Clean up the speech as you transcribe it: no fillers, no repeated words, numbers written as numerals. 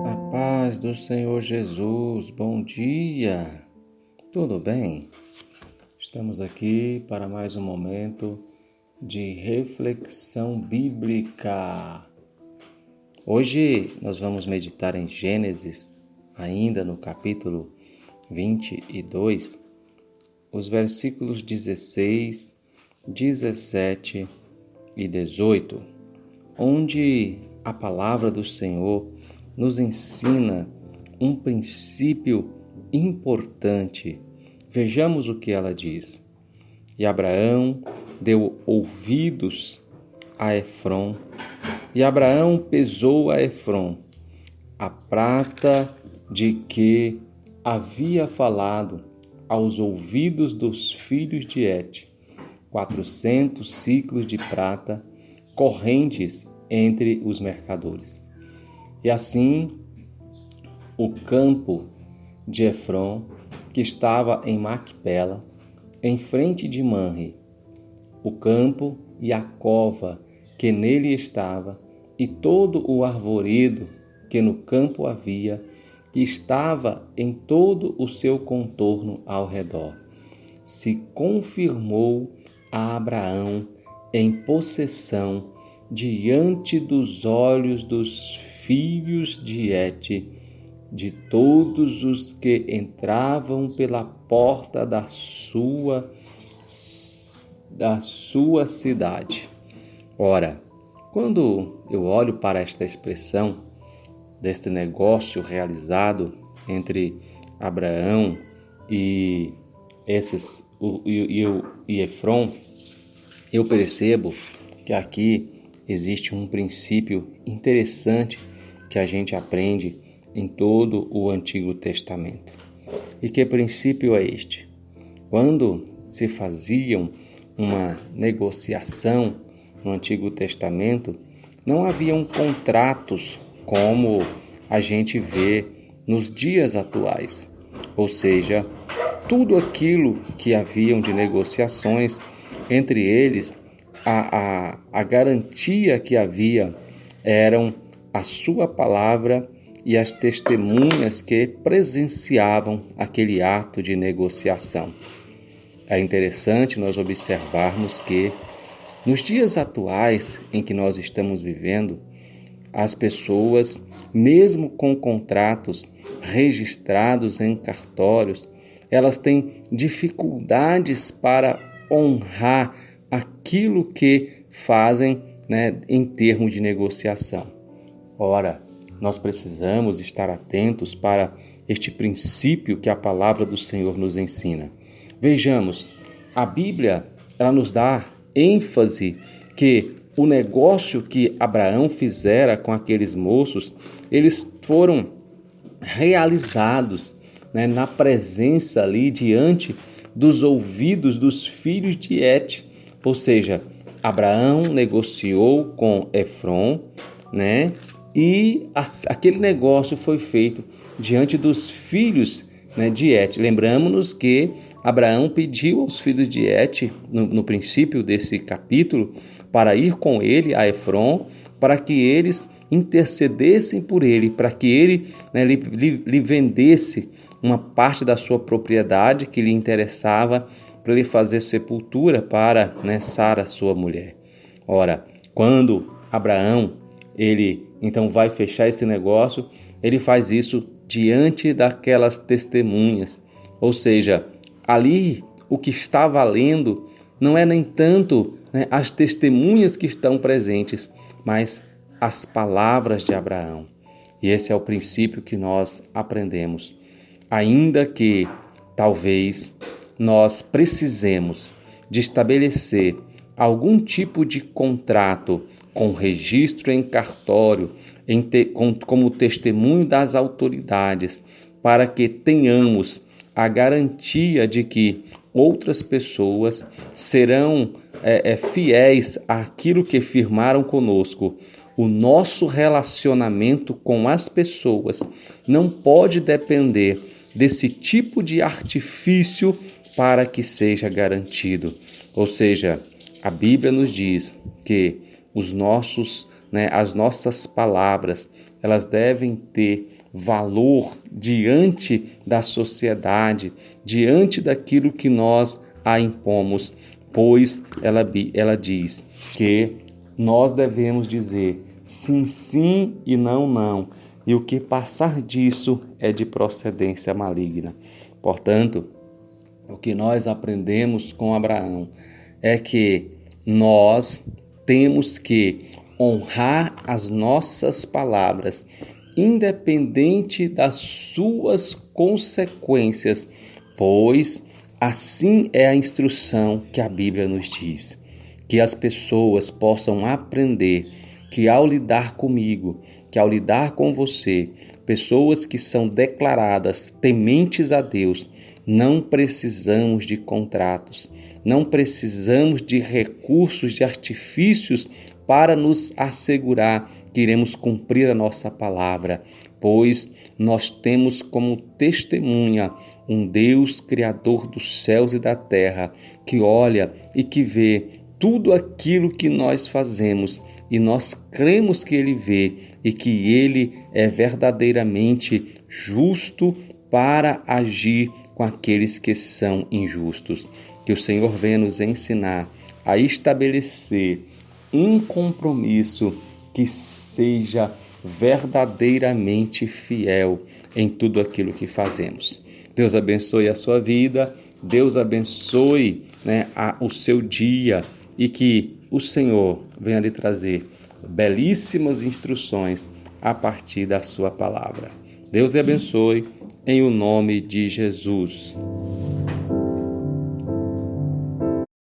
A paz do Senhor Jesus, bom dia, tudo bem? Estamos aqui para mais um momento de reflexão bíblica. Hoje nós vamos meditar em Gênesis, ainda no capítulo 22, os versículos 16, 17 e 18, onde a palavra do Senhor nos ensina um princípio importante. Vejamos o que ela diz. E Abraão deu ouvidos a Efrom, e Abraão pesou a Efrom a prata de que havia falado aos ouvidos dos filhos de Et, 400 siclos de prata, correntes entre os mercadores. E assim, o campo de Efrom, que estava em Macpela, em frente de Manre, o campo e a cova que nele estava, e todo o arvoredo que no campo havia, que estava em todo o seu contorno ao redor, se confirmou a Abraão em possessão diante dos olhos dos filhos de Et, de todos os que entravam pela porta da sua cidade. Ora, quando eu olho para esta expressão deste negócio realizado entre Abraão e Efrom, eu percebo que aqui existe um princípio interessante que a gente aprende em todo o Antigo Testamento. E que princípio é este? Quando se faziam uma negociação no Antigo Testamento, não haviam contratos como a gente vê nos dias atuais. Ou seja, tudo aquilo que haviam de negociações, entre eles, a garantia que havia eram a sua palavra e as testemunhas que presenciavam aquele ato de negociação. É interessante nós observarmos que, nos dias atuais em que nós estamos vivendo, as pessoas, mesmo com contratos registrados em cartórios, elas têm dificuldades para honrar aquilo que fazem, em termos de negociação. Ora, nós precisamos estar atentos para este princípio que a palavra do Senhor nos ensina. Vejamos, a Bíblia ela nos dá ênfase que o negócio que Abraão fizera com aqueles moços, eles foram realizados, na presença ali diante dos ouvidos dos filhos de Et. Ou seja, Abraão negociou com Efrom, e aquele negócio foi feito diante dos filhos, de Et. Lembramos-nos que Abraão pediu aos filhos de Et, no princípio desse capítulo, para ir com ele a Efrom, para que eles intercedessem por ele, para que ele lhe vendesse uma parte da sua propriedade que lhe interessava para ele fazer sepultura para Sara, sua mulher. Ora, quando Abraão ele então vai fechar esse negócio, ele faz isso diante daquelas testemunhas. Ou seja, ali o que está valendo não é nem tanto as testemunhas que estão presentes, mas as palavras de Abraão. E esse é o princípio que nós aprendemos. Ainda que talvez nós precisemos de estabelecer algum tipo de contrato com registro em cartório, como testemunho das autoridades, para que tenhamos a garantia de que outras pessoas serão fiéis àquilo que firmaram conosco. O nosso relacionamento com as pessoas não pode depender desse tipo de artifício para que seja garantido. Ou seja, A Bíblia nos diz que as nossas palavras, elas devem ter valor diante da sociedade, diante daquilo que nós a impomos, pois ela diz que nós devemos dizer sim, sim e não, não. E o que passar disso é de procedência maligna. Portanto, o que nós aprendemos com Abraão é que nós temos que honrar as nossas palavras, independente das suas consequências, pois assim é a instrução que a Bíblia nos diz. Que as pessoas possam aprender que ao lidar comigo, que ao lidar com você, pessoas que são declaradas tementes a Deus, não precisamos de contratos, não precisamos de recursos, de artifícios para nos assegurar que iremos cumprir a nossa palavra, pois nós temos como testemunha um Deus criador dos céus e da terra, que olha e que vê tudo aquilo que nós fazemos, e nós cremos que Ele vê e que Ele é verdadeiramente justo para agir com aqueles que são injustos. Que o Senhor venha nos ensinar a estabelecer um compromisso que seja verdadeiramente fiel em tudo aquilo que fazemos. Deus abençoe a sua vida, Deus abençoe o seu dia, e que o Senhor venha lhe trazer belíssimas instruções a partir da sua palavra. Deus lhe abençoe em o nome de Jesus.